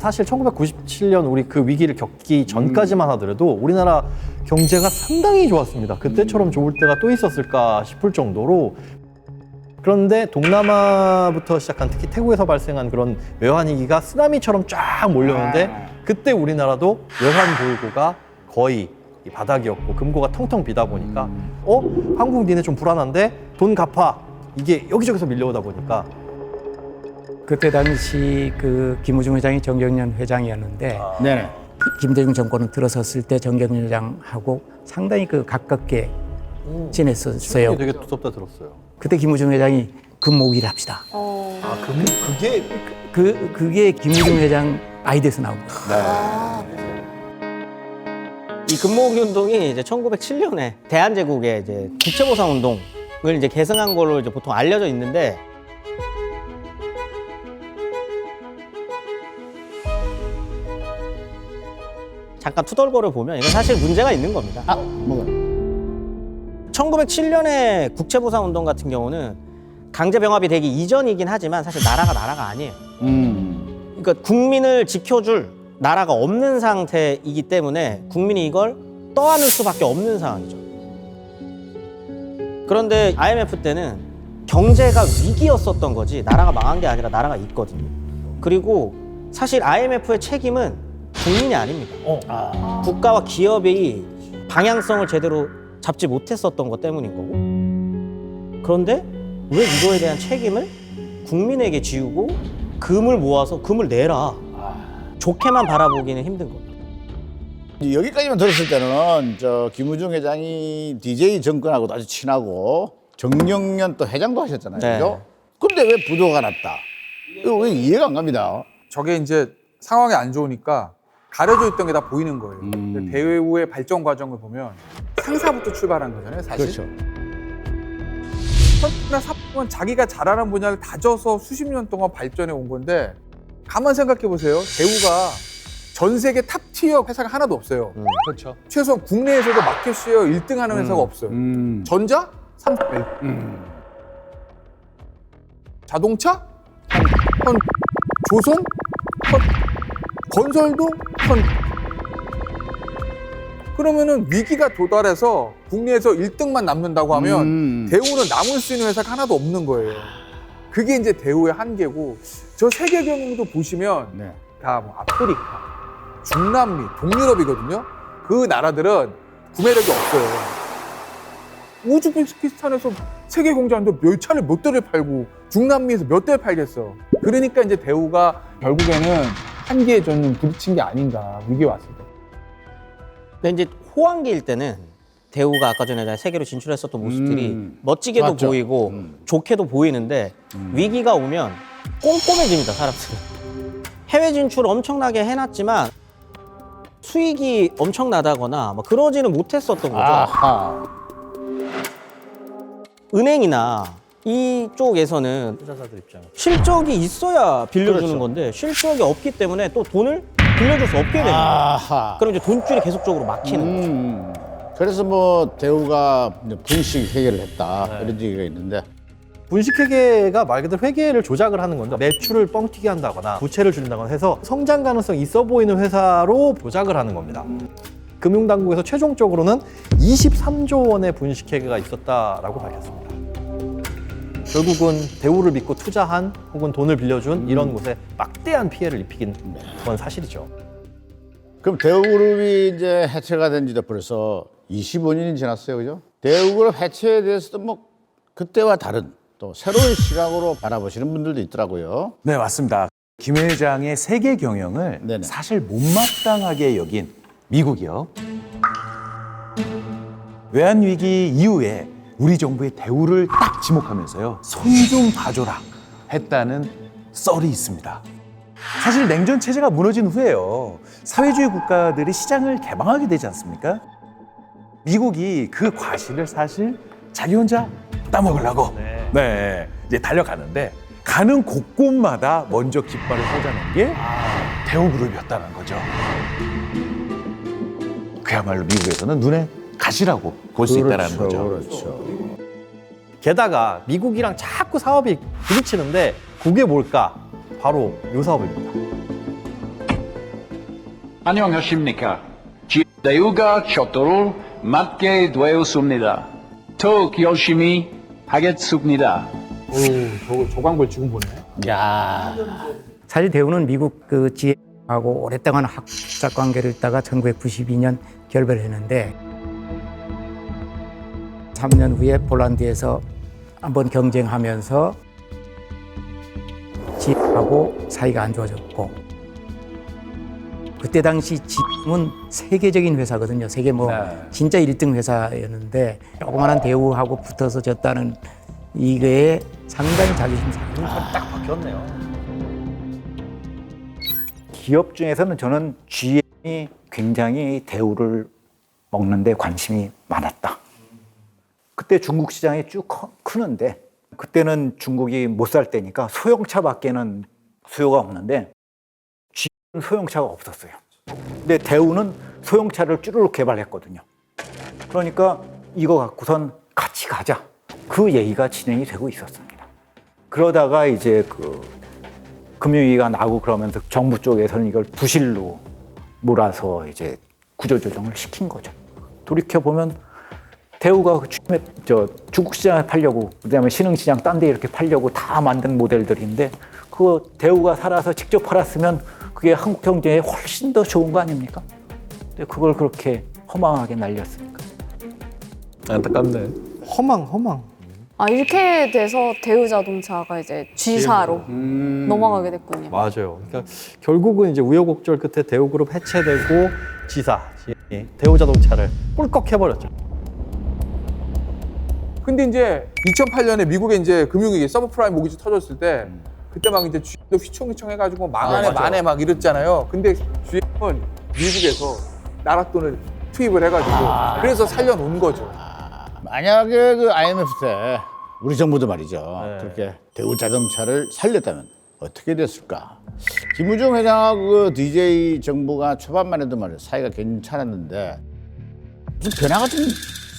사실 1997년 우리 그 위기를 겪기 전까지만 하더라도 우리나라 경제가 상당히 좋았습니다. 그때처럼 좋을 때가 또 있었을까 싶을 정도로. 그런데 동남아부터 시작한 특히 태국에서 발생한 그런 외환위기가 쓰나미처럼 쫙 몰려오는데 그때 우리나라도 외환보유고가 거의 이 바닥이었고 금고가 텅텅 비다 보니까 한국 니네 좀 불안한데 돈 갚아. 이게 여기저기서 밀려오다 보니까 그때 당시 그 김우중 회장이 정경련 회장이었는데 네네. 김대중 정권은 들어섰을 때 정경련 회장하고 상당히 그 가깝게 지냈었어요. 되게 두껍다 들었어요. 그때 김우중 회장이 금모으기를 합시다. 그게 김우중 회장 아이디어에서 나온 거예요. 이 금모으기 운동이 이제 1907년에 대한제국의 이제 국채보상 운동을 이제 계승한 걸로 이제 보통 알려져 있는데 잠깐 투덜거를 보면 이건 사실 문제가 있는 겁니다. 뭐가? 1907년에 국채보상 운동 같은 경우는 강제병합이 되기 이전이긴 하지만 사실 나라가 아니에요. 그러니까 국민을 지켜줄 나라가 없는 상태이기 때문에 국민이 이걸 떠안을 수밖에 없는 상황이죠. 그런데 IMF 때는 경제가 위기였었던 거지 나라가 망한 게 아니라 나라가 있거든요. 그리고 사실 IMF의 책임은 국민이 아닙니다. 국가와 기업이 방향성을 제대로 잡지 못했었던 것 때문인 거고. 그런데 왜 이거에 대한 책임을 국민에게 지우고 금을 모아서 금을 내라. 좋게만 바라보기는 힘든 겁니다. 여기까지만 들었을 때는 저 김우중 회장이 DJ 정권하고도 아주 친하고 정경련 또 회장도 하셨잖아요. 네. 그죠? 근데 왜 부도가 났다? 이거 왜 이해가 안 갑니다. 저게 이제 상황이 안 좋으니까 가려져 있던 게 다 보이는 거예요. 근데 대우의 발전 과정을 보면 상사부터 출발한 거잖아요, 사실. 그렇죠. 나 사품은 자기가 잘하는 분야를 다져서 수십 년 동안 발전해 온 건데 가만 생각해 보세요. 대우가 전 세계 탑티어 회사가 하나도 없어요. 그렇죠. 최소한 국내에서도 마켓쉐어 1등 하는 회사가 없어요. 전자? 31. 자동차? 한 조선? 한 건설도? 한 그러면은 위기가 도달해서 국내에서 1등만 남는다고 하면 대우는 남을 수 있는 회사가 하나도 없는 거예요. 그게 이제 대우의 한계고 저 세계 경영도 보시면 네. 다 뭐 아프리카, 중남미, 동유럽이거든요. 그 나라들은 구매력이 없어요. 우즈베키스탄에서 세계 공장도 몇 차를 몇 대를 팔고 중남미에서 몇 대를 팔겠어. 그러니까 이제 대우가 결국에는 한계에 좀 부딪힌 게 아닌가 위기에 왔을 때. 근데 이제 호황기일 때는 대우가 아까 전에 세계로 진출했었던 모습들이 멋지게도 맞죠. 보이고 좋게도 보이는데 위기가 오면 꼼꼼해집니다, 사람들은. 해외 진출 엄청나게 해놨지만 수익이 엄청나다거나 막 그러지는 못했었던 거죠. 아하. 은행이나 이쪽에서는 투자자들 입장에 실적이 있어야 빌려주는 그렇죠. 건데 실적이 없기 때문에 또 돈을 빌려줄 수 없게 됩니다. 아하. 그럼 이제 돈줄이 계속적으로 막히는 거죠. 그래서 뭐 대우가 이제 분식 회계를 했다 이런 얘기가 있는데 분식회계가 말 그대로 회계를 조작을 하는 건데 매출을 뻥튀기 한다거나 부채를 줄인다거나 해서 성장 가능성이 있어 보이는 회사로 조작을 하는 겁니다. 금융당국에서 최종적으로는 23조 원의 분식회계가 있었다라고 밝혔습니다. 결국은 대우를 믿고 투자한 혹은 돈을 빌려준 이런 곳에 막대한 피해를 입히긴 건 사실이죠. 그럼 대우그룹이 이제 해체가 된 지도 벌써 25년이 지났어요, 그죠? 대우그룹 해체에 대해서도 뭐 그때와 다른 또 새로운 시각으로 바라보시는 분들도 있더라고요. 네, 맞습니다. 김 회장의 세계 경영을 네네. 사실 못마땅하게 여긴 미국이요. 외환위기 이후에 우리 정부의 대우를 딱 지목하면서요. 손 좀 봐줘라 했다는 썰이 있습니다. 사실 냉전 체제가 무너진 후에요. 사회주의 국가들이 시장을 개방하게 되지 않습니까? 미국이 그 과실을 사실 자기 혼자 따먹으려고 네, 이제 달려가는데 가는 곳곳마다 먼저 깃발을 꽂아낸 게 대우그룹이었다는 거죠. 그야말로 미국에서는 눈에 가시라고 볼 수 있다는 거죠. 그렇죠. 게다가 미국이랑 자꾸 사업이 부딪히는데 그게 뭘까? 바로 이 사업입니다. 안녕하십니까. 대우가 셔터를 맡게 되었습니다. 더욱 열심히 하겠습니다. 오, 저 광고를 지금 보네. 야, 사실 대우는 미국 그 GM하고 오랫동안 학습자 관계를 있다가 1992년 결별했는데 3년 후에 폴란드에서 한번 경쟁하면서 GM하고 사이가 안 좋아졌고 그때 당시 GM은 세계적인 회사거든요. 세계 뭐 진짜 1등 회사였는데 조그마한 대우하고 붙어서 졌다는 이거에 상당히 자존심 상해. 딱 바뀌었네요. 기업 중에서는 저는 GM이 굉장히 대우를 먹는데 관심이 많았다. 그때 중국 시장이 쭉 크는데 그때는 중국이 못 살 때니까 소형차밖에는 수요가 없는데 GM은 소형차가 없었어요. 근데 대우는 소형차를 쭈루룩 개발했거든요. 그러니까 이거 갖고선 같이 가자. 그 얘기가 진행이 되고 있었습니다. 그러다가 이제 그 금융위기가 나고 그러면서 정부 쪽에서는 이걸 부실로 몰아서 이제 구조조정을 시킨 거죠. 돌이켜보면 대우가 중국 시장에 팔려고 그다음에 신흥시장 딴 데 이렇게 팔려고 다 만든 모델들인데 그거 대우가 살아서 직접 팔았으면 그게 한국 경제에 훨씬 더 좋은 거 아닙니까? 근데 그걸 그렇게 허망하게 날렸으니까. 안타깝네. 허망. 아, 이렇게 돼서 대우자동차가 이제 G사로 넘어가게 됐군요. 맞아요. 그러니까 결국은 이제 우여곡절 끝에 대우그룹 해체되고 지사, 대우자동차를 꿀꺽 해버렸죠. 근데 이제 2008년에 미국에 이제 금융위기 서브프라임 모기지 터졌을 때 그때 막 이제 GM도 휘청휘청 해가지고 망하네 마네 막 이랬잖아요. 근데 GM은 미국에서 나라 돈을 투입을 해가지고 그래서 살려놓은 거죠. 만약에 그 IMF 때 우리 정부도 말이죠. 네. 그렇게 대우자동차를 살렸다면 어떻게 됐을까? 김우중 회장하고 그 DJ 정부가 초반만 해도 말이야 사이가 괜찮았는데 무슨 변화가 좀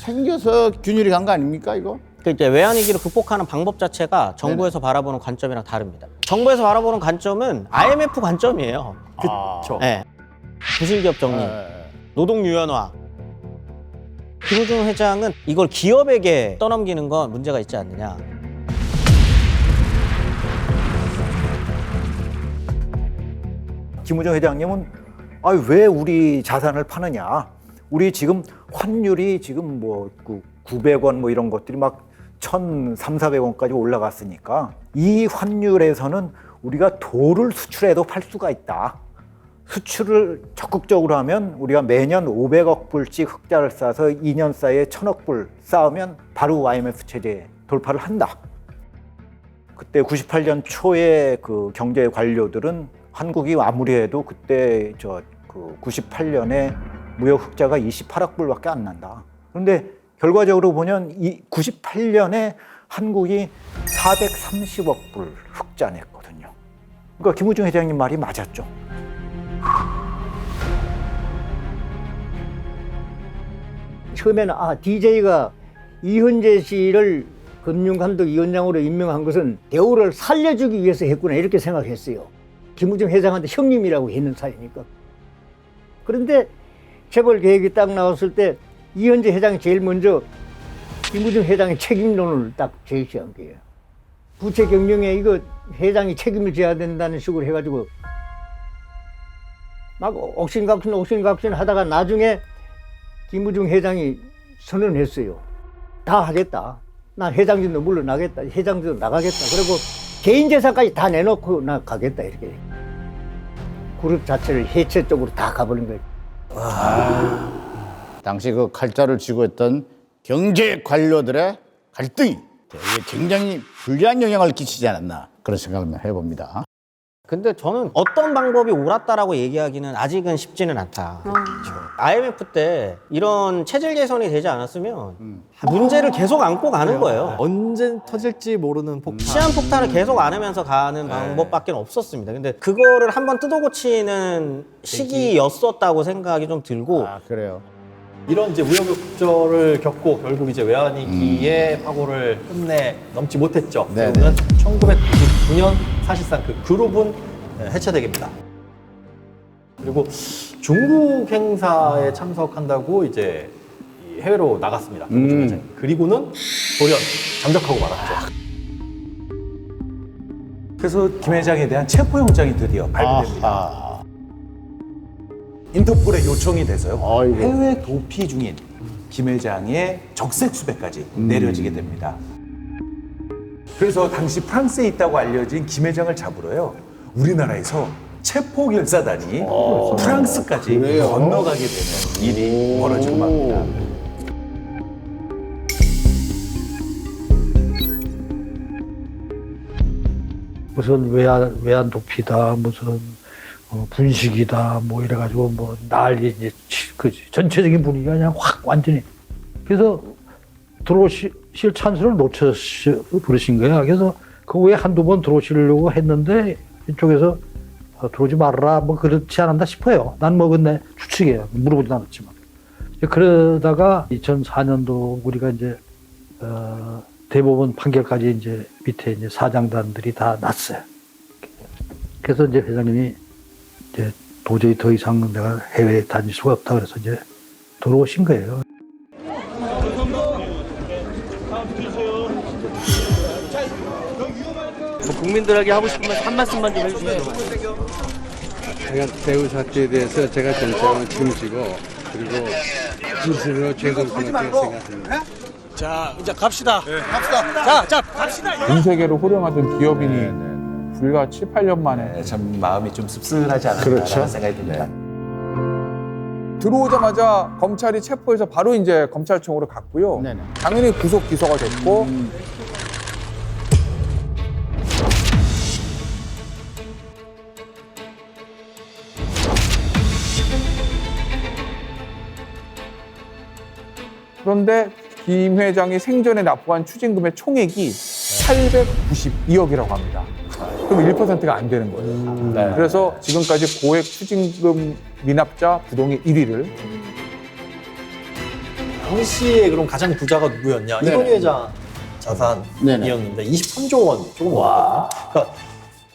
생겨서 균열이 간 거 아닙니까 이거? 그 이제 외환위기를 극복하는 방법 자체가 정부에서 바라보는 관점이랑 다릅니다. 정부에서 바라보는 관점은 IMF 관점이에요. 그렇죠. 네. 부실기업 정리, 노동 유연화. 김우중 회장은 이걸 기업에게 떠넘기는 건 문제가 있지 않느냐. 김우중 회장님은 왜 우리 자산을 파느냐? 우리 지금 환율이 지금 뭐 900원 뭐 이런 것들이 막 1,300~400원까지 올라갔으니까 이 환율에서는 우리가 돌을 수출해도 팔 수가 있다. 수출을 적극적으로 하면 우리가 매년 500억 불씩 흑자를 쌓아서 2년 사이에 1,000억 불 쌓으면 바로 IMF 체제에 돌파를 한다. 그때 98년 초에 그 경제 관료들은 한국이 아무리 해도 그때 98년에 무역 흑자가 28억 불밖에 안 난다. 그런데 결과적으로 보면 이 98년에 한국이 430억 불 흑자 냈거든요. 그러니까 김우중 회장님 말이 맞았죠. 처음에는 DJ가 이현재 씨를 금융감독위원장으로 임명한 것은 대우를 살려주기 위해서 했구나 이렇게 생각했어요. 김우중 회장한테 형님이라고 했는 사이니까. 그런데 재벌 계획이 딱 나왔을 때 이현재 회장이 제일 먼저 김우중 회장의 책임론을 딱 제시한 거예요. 부채 경영에 이거 회장이 책임을 져야 된다는 식으로 해가지고 막 옥신각신 하다가 나중에 김우중 회장이 선언했어요. 다 하겠다. 난 회장직도 물러나겠다. 회장직도 나가겠다. 그리고 개인 재산까지 다 내놓고 나 가겠다. 이렇게. 그룹 자체를 해체 쪽으로 다 가버린 거예요. 당시 그 칼자를 쥐고 있던 경제 관료들의 갈등이 대우에 굉장히 불리한 영향을 끼치지 않았나 그런 생각을 해봅니다. 근데 저는 어떤 방법이 옳았다라고 얘기하기는 아직은 쉽지는 않다. IMF 때 이런 체질 개선이 되지 않았으면 문제를 계속 안고 가는 거예요. 언제 터질지 모르는 폭탄. 시한폭탄을 계속 안으면서 가는 방법밖에 없었습니다. 근데 그거를 한번 뜯어고치는 시기였었다고 생각이 좀 들고. 그래요. 이런 이제 우여곡절을 겪고 결국 이제 외환위기의 파고를 끝내 넘지 못했죠. 네네. 그러면 1999년 사실상 그 그룹은 해체됩니다. 그리고 중국 행사에 참석한다고 이제 이 해외로 나갔습니다. 김우중 회장이. 그리고는 돌연 잠적하고 말았죠. 그래서 김 회장에 대한 체포영장이 드디어 발부됩니다. 아하. 인터폴에 요청이 돼서요. 아이고. 해외 도피 중인 김 회장의 적색 수배까지 내려지게 됩니다. 그래서 당시 프랑스에 있다고 알려진 김 회장을 잡으러요. 우리나라에서 체포 결사단이 프랑스까지 건너가게 되는 일이 벌어지고 맙니다. 무슨 외환 도피다, 무슨 분식이다, 뭐 이래가지고 뭐 난리 이제 그 전체적인 분위기가 그냥 확 완전히. 그래서 들어오실 찬스를 버리신 거야. 그래서 그 후에 한두 번 들어오시려고 했는데 이쪽에서 들어오지 말아라, 뭐 그렇지 않았나 싶어요. 난 뭐 근데 추측이에요. 물어보진 않았지만. 그러다가 2004년도 우리가 이제 대법원 판결까지 이제 밑에 이제 사장단들이 다 났어요. 그래서 이제 회장님이 이제 도저히 더 이상 내가 해외에 다닐 수가 없다 그래서 이제 들어오신 거예요. 국민들에게 하고 싶은 한 말씀만 좀 해주세요. 제가 대우 사태에 대해서 제가 정책을 책임지고 그리고 진실로 죄송스럽게 생각합니다. 자, 이제 갑시다. 갑시다. 자, 갑시다. 전 세계로 호령하던 기업인이 불과 7, 8년 만에 네, 참 마음이 좀 씁쓸하지 않았나라는 생각이 듭니다. 들어오자마자 검찰이 체포해서 바로 이제 검찰청으로 갔고요. 네네. 당연히 구속 기소가 됐고 그런데 김 회장이 생전에 납부한 추징금의 총액이 892억이라고 합니다. 그럼 1%가 안 되는 거예요. 네. 그래서 지금까지 고액 추징금 미납자 부동의 1위를 당시에 그럼 가장 부자가 누구였냐? 이건희 회장 자산이었는데 23조 원 조금 넘었거든요. 그러니까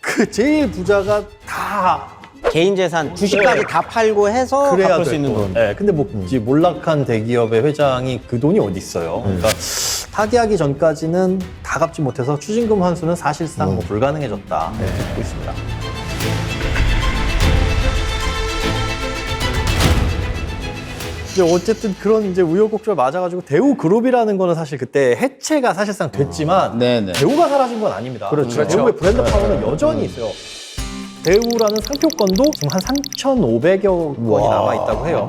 그 제일 부자가 다 개인 재산 주식까지 다 팔고 해서 그래야 갚을 수 있는 돈. 네, 근데 뭐 이제 몰락한 대기업의 회장이 그 돈이 어디 있어요? 그러니까 타계하기 전까지는 다 갚지 못해서 추징금 환수는 사실상 뭐 불가능해졌다. 이렇게 듣고 있습니다. 이제 어쨌든 그런 이제 우여곡절 맞아가지고 대우그룹이라는 거는 사실 그때 해체가 사실상 됐지만 네네. 대우가 사라진 건 아닙니다. 그렇죠. 대우의 브랜드 파워는 여전히 있어요. 대우라는 상표권도 지금 한 3,500여 건이 남아 있다고 해요.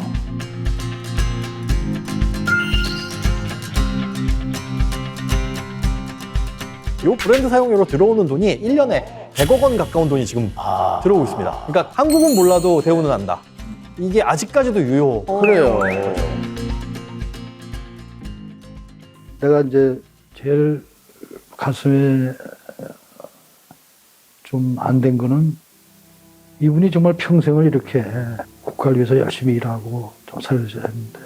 이 브랜드 사용료로 들어오는 돈이 1년에 100억 원 가까운 돈이 지금 들어오고 있습니다. 그러니까 한국은 몰라도 대우는 안다. 이게 아직까지도 유효. 그래요. 내가 이제 제일 가슴에 좀 안 된 거는 이분이 정말 평생을 이렇게 국가를 위해서 열심히 일하고 좀 살려줘야 했는데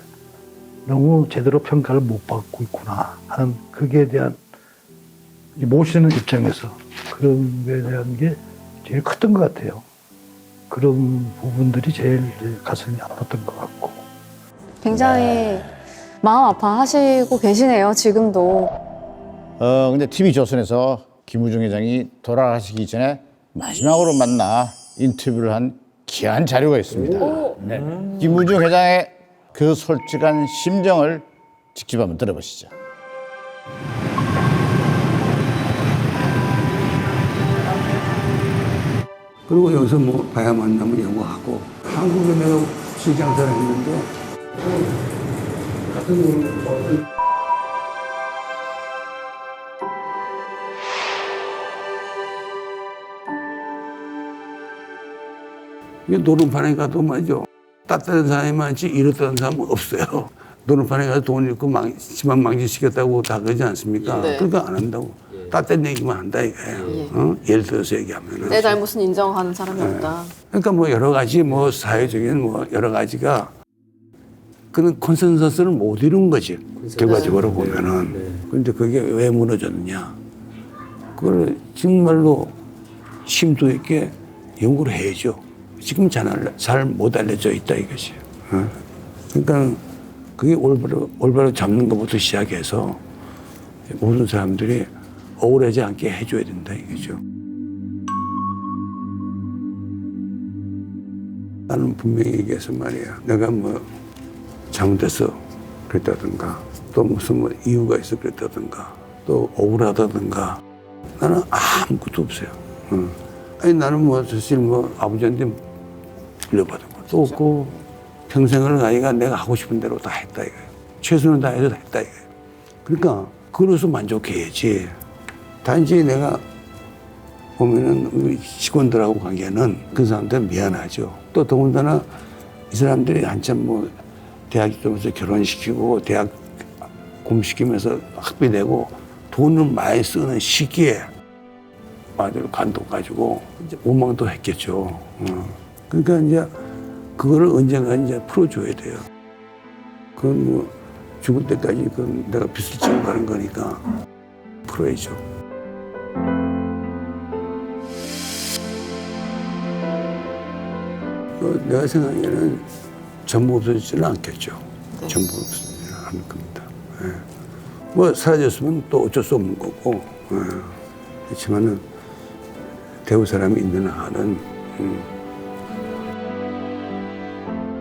너무 제대로 평가를 못 받고 있구나 하는 그게 대한 모시는 입장에서 그런 거에 대한 게 제일 컸던 것 같아요. 그런 부분들이 제일 가슴이 아팠던 것 같고. 굉장히 마음 아파하시고 계시네요, 지금도. 근데 TV조선에서 김우중 회장이 돌아가시기 전에 마지막으로 만나 인터뷰를 한 귀한 자료가 있습니다. 네. 김우중 회장의 그 솔직한 심정을 직접 한번 들어보시죠. 그리고 여기서 뭐 봐야 만나면 영어하고 한국에 내가 시장사를 했는데 같은 걸 이게 노름판에 가도 말이죠. 따뜻한 사람이 많지 이렇다는 사람은 없어요. 노름판에 가서 돈 잃고 집안 망신시켰다고 다 그러지 않습니까? 그러니까 안 한다고. 따뜻한 얘기만 한다 이거예요. 예를 들어서 얘기하면은. 내 잘못은 인정하는 사람이 없다. 그러니까 뭐 여러 가지 뭐 사회적인 뭐 여러 가지가 그런 컨센서스를 못 이룬 거지. 결과적으로 보면은. 그런데 그게 왜 무너졌느냐. 그걸 정말로 심도 있게 연구를 해야죠. 지금 잘 못 알려져 있다 이것이에요. 그러니까 그게 올바로 잡는 것부터 시작해서 모든 사람들이 억울하지 않게 해줘야 된다 이거죠. 나는 분명히 얘기해서 말이야. 내가 뭐 잘못해서 그랬다든가 또 무슨 뭐 이유가 있어 그랬다든가 또 억울하다든가 나는 아무것도 없어요. 아니 나는 뭐 사실 뭐 아버지한테 불려받은 것도 없고 평생을 아이가 내가 하고 싶은 대로 다 했다 이거예요. 최선을 다해서 했다 이거예요. 그러니까 그로서 만족해야지. 단지 내가 보면은 우리 직원들하고 관계는 그 사람들 미안하죠. 또 더군다나 이 사람들이 한참 뭐 대학 들어서 결혼시키고 대학 공시키면서 학비 내고 돈을 많이 쓰는 시기에 아들 간독 가지고 이제 원망도 했겠죠. 그러니까 이제 그거를 언젠가 이제 풀어줘야 돼요. 그건 뭐 죽을 때까지 그건 내가 빚을 지고 가는 거니까 풀어야죠. 내가 생각에는 전부 없어지지는 않겠죠. 전부 없어지지는 않을 겁니다. 예. 뭐 사라졌으면 또 어쩔 수 없는 거고. 예. 그렇지만은 대우 사람이 있는 한은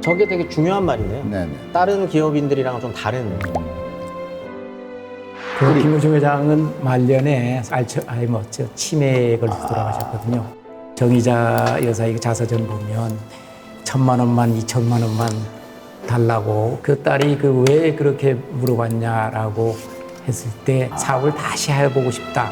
저게 되게 중요한 말이네요. 네네. 다른 기업인들이랑 좀 다른. 그 김우중 회장은 말년에 치매에 걸려서 돌아가셨거든요. 정의자 여사의 자서전 보면 1,000만 원만 2천만 원만 달라고 그 딸이 그 왜 그렇게 물어봤냐라고 했을 때 사업을 다시 해보고 싶다.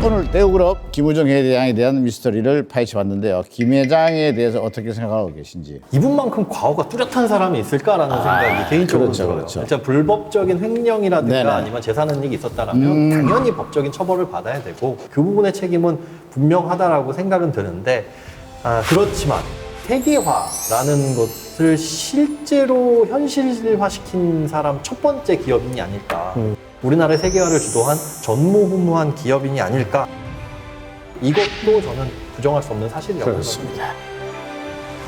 오늘 대우그룹 김우중 회장에 대한 미스터리를 파헤쳐봤는데요. 김 회장에 대해서 어떻게 생각하고 계신지. 이분만큼 과거가 뚜렷한 사람이 있을까라는 생각이 개인적으로 그렇죠, 들어요. 그렇죠. 진짜 불법적인 횡령이라든가 네네. 아니면 재산 은닉이 있었다라면 당연히 법적인 처벌을 받아야 되고 그 부분의 책임은 분명하다라고 생각은 드는데 그렇지만 세계화라는 것을 실제로 현실화시킨 사람 첫 번째 기업인이 아닐까. 우리나라의 세계화를 주도한 전무후무한 기업인이 아닐까. 이것도 저는 부정할 수 없는 사실이라고 그렇습니다.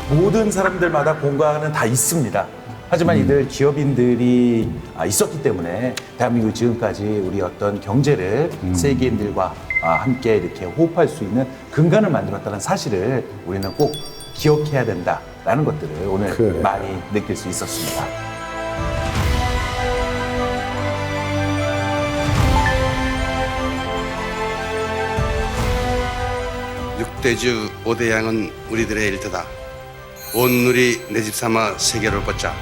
모든 사람들마다 공과는 다 있습니다. 하지만 이들 기업인들이 있었기 때문에 대한민국 지금까지 우리 어떤 경제를 세계인들과 함께 이렇게 호흡할 수 있는 근간을 만들었다는 사실을 우리는 꼭 기억해야 된다라는 것들을 오늘 그래. 많이 느낄 수 있었습니다. 육대주 5대양은 우리들의 일터다. 온 누리 내 집 삼아 세계를 뻗자.